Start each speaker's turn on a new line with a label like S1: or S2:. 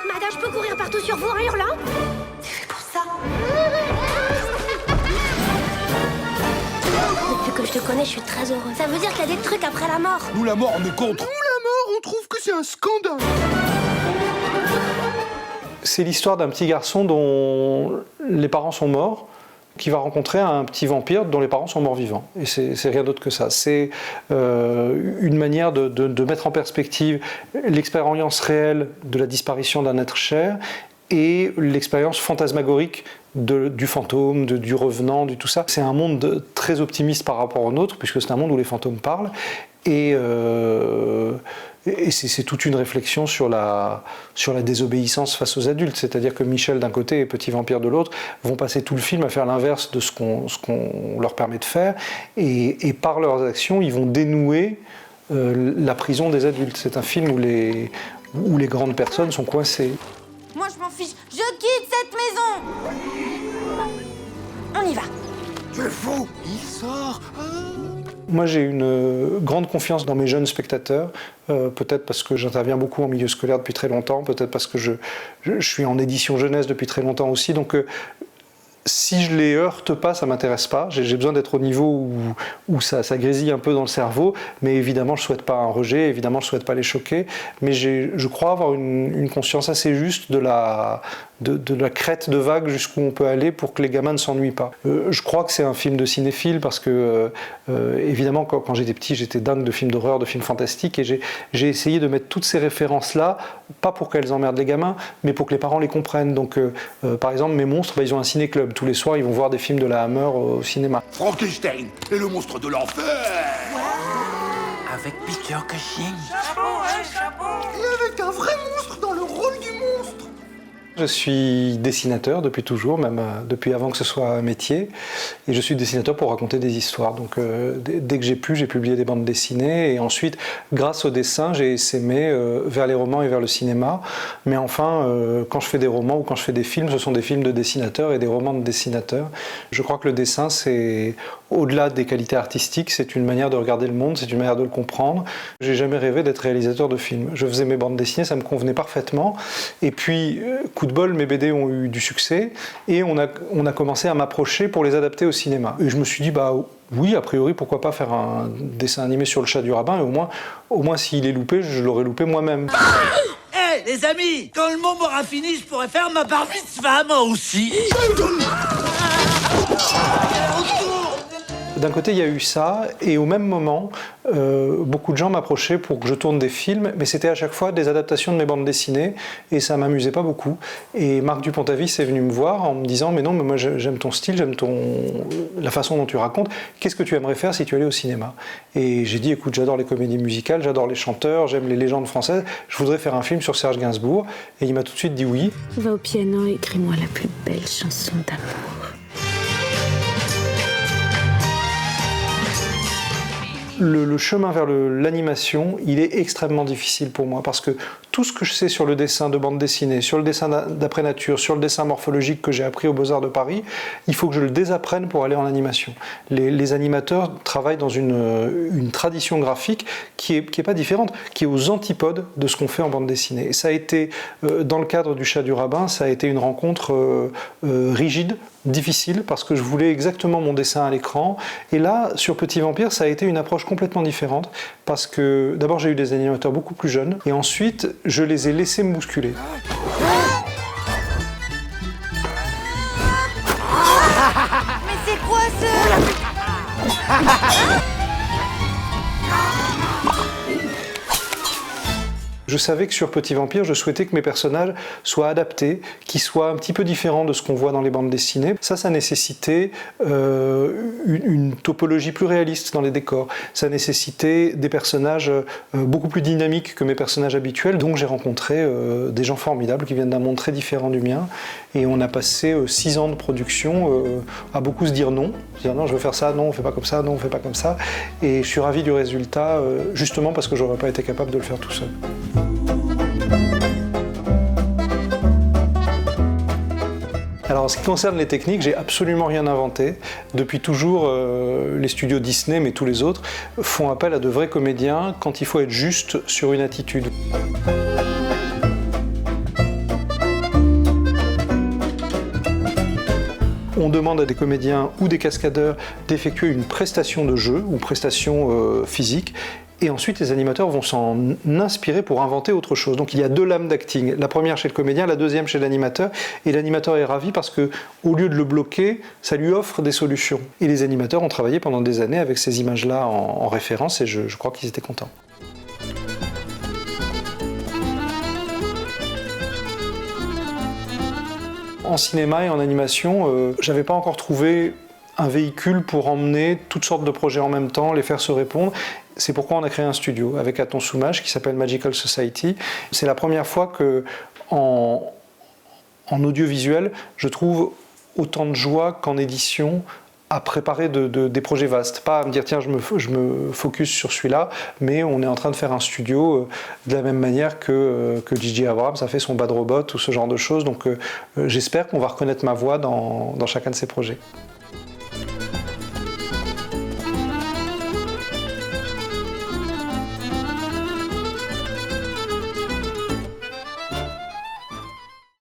S1: Madame, je peux courir partout sur vous en hurlant?
S2: C'est fait pour ça.
S1: Depuis que je te connais, je suis très heureuse. Ça veut dire qu'il y a des trucs après la mort.
S3: Nous, la mort, on est contre.
S4: Nous, la mort, on trouve que c'est un scandale.
S5: C'est l'histoire d'un petit garçon dont les parents sont morts, qui va rencontrer un petit vampire dont les parents sont morts vivants. Et c'est rien d'autre que ça. C'est une manière de mettre en perspective l'expérience réelle de la disparition d'un être cher et l'expérience fantasmagorique du fantôme, du revenant, du tout ça. C'est un monde très optimiste par rapport au nôtre, puisque c'est un monde où les fantômes parlent. Et c'est toute une réflexion sur la désobéissance face aux adultes. C'est-à-dire que Michel d'un côté et Petit Vampire de l'autre vont passer tout le film à faire l'inverse de ce qu'on leur permet de faire. Et par leurs actions, ils vont dénouer la prison des adultes. C'est un film où les grandes personnes sont coincées.
S2: Moi, je m'en fiche. Je quitte cette maison. On y va.
S3: Tu es fou.
S4: Il sort.
S5: Moi, j'ai une grande confiance dans mes jeunes spectateurs, peut-être parce que j'interviens beaucoup en milieu scolaire depuis très longtemps, peut-être parce que je suis en édition jeunesse depuis très longtemps aussi, donc si je les heurte pas, ça m'intéresse pas. J'ai besoin d'être au niveau où ça grésille un peu dans le cerveau, mais évidemment, je souhaite pas un rejet, évidemment, je souhaite pas les choquer, mais je crois avoir une conscience assez juste de la crête de vague jusqu'où on peut aller pour que les gamins ne s'ennuient pas. Je crois que c'est un film de cinéphile parce que, évidemment, quand j'étais petit, j'étais dingue de films d'horreur, de films fantastiques, et j'ai essayé de mettre toutes ces références-là, pas pour qu'elles emmerdent les gamins, mais pour que les parents les comprennent. Donc, par exemple, mes monstres, ils ont un ciné-club. Tous les soirs, ils vont voir des films de la Hammer au cinéma.
S3: Frankenstein et le monstre de l'enfer.
S6: Avec Peter Cushing.
S4: Et avec un vrai monstre dans le rôle du monstre.
S5: Je suis dessinateur depuis toujours, même depuis avant que ce soit un métier, et je suis dessinateur pour raconter des histoires. Donc dès que j'ai pu, j'ai publié des bandes dessinées, et ensuite, grâce au dessin, j'ai essaimé vers les romans et vers le cinéma. Mais enfin, quand je fais des romans ou quand je fais des films, ce sont des films de dessinateurs et des romans de dessinateurs. Je crois que le dessin, c'est au-delà des qualités artistiques, c'est une manière de regarder le monde, c'est une manière de le comprendre. J'ai jamais rêvé d'être réalisateur de films. Je faisais mes bandes dessinées, ça me convenait parfaitement. Et puis, coup de bol, mes BD ont eu du succès et on a commencé à m'approcher pour les adapter au cinéma. Et je me suis dit, bah oui, a priori, pourquoi pas faire un dessin animé sur le chat du rabbin, et au moins s'il est loupé, je l'aurais loupé moi-même.
S6: Hé, les amis, quand le monde aura fini, je pourrais faire ma bar mitzvah, moi aussi.
S5: D'un côté, il y a eu ça, et au même moment, beaucoup de gens m'approchaient pour que je tourne des films, mais c'était à chaque fois des adaptations de mes bandes dessinées, et ça m'amusait pas beaucoup. Et Marc Dupontavis est venu me voir en me disant « Mais non, mais moi j'aime ton style, j'aime la façon dont tu racontes, qu'est-ce que tu aimerais faire si tu allais au cinéma ?» Et j'ai dit « Écoute, j'adore les comédies musicales, j'adore les chanteurs, j'aime les légendes françaises, je voudrais faire un film sur Serge Gainsbourg. » Et il m'a tout de suite dit oui.
S7: Va au piano et écris-moi la plus belle chanson d'amour.
S5: Le chemin vers l'animation, il est extrêmement difficile pour moi parce que tout ce que je sais sur le dessin de bande dessinée, sur le dessin d'après nature, sur le dessin morphologique que j'ai appris aux Beaux-Arts de Paris, il faut que je le désapprenne pour aller en animation. Les animateurs travaillent dans une tradition graphique qui est pas différente, qui est aux antipodes de ce qu'on fait en bande dessinée. Et ça a été, dans le cadre du Chat du Rabbin, ça a été une rencontre rigide, difficile, parce que je voulais exactement mon dessin à l'écran. Et là, sur Petit Vampire, ça a été une approche complètement différente, parce que d'abord j'ai eu des animateurs beaucoup plus jeunes, et ensuite je les ai laissés me bousculer.
S2: Mais c'est quoi ce...
S5: Je savais que sur Petit Vampire, je souhaitais que mes personnages soient adaptés, qu'ils soient un petit peu différents de ce qu'on voit dans les bandes dessinées. Ça nécessitait une topologie plus réaliste dans les décors. Ça nécessitait des personnages beaucoup plus dynamiques que mes personnages habituels. Donc j'ai rencontré des gens formidables qui viennent d'un monde très différent du mien. Et on a passé 6 ans de production à beaucoup se dire non. Dire non, je veux faire ça, non, on fait pas comme ça, non, on fait pas comme ça. Et je suis ravi du résultat, justement parce que j'aurais pas été capable de le faire tout seul. Alors en ce qui concerne les techniques, j'ai absolument rien inventé. Depuis toujours, les studios Disney, mais tous les autres, font appel à de vrais comédiens quand il faut être juste sur une attitude. demande à des comédiens ou des cascadeurs d'effectuer une prestation de jeu ou prestation physique. Et ensuite, les animateurs vont s'en inspirer pour inventer autre chose. Donc il y a 2 lames d'acting. La première chez le comédien, la deuxième chez l'animateur. Et l'animateur est ravi parce que, au lieu de le bloquer, ça lui offre des solutions. Et les animateurs ont travaillé pendant des années avec ces images-là en référence et je crois qu'ils étaient contents. En cinéma et en animation, j'avais pas encore trouvé un véhicule pour emmener toutes sortes de projets en même temps, les faire se répondre. C'est pourquoi on a créé un studio avec Aton Soumage qui s'appelle Magical Society. C'est la première fois que, en audiovisuel, je trouve autant de joie qu'en édition à préparer des projets vastes. Pas à me dire tiens je me focus sur celui-là, mais on est en train de faire un studio de la même manière que J.J. Abrams a fait son Bad Robot ou ce genre de choses. Donc j'espère qu'on va reconnaître ma voix dans chacun de ces projets.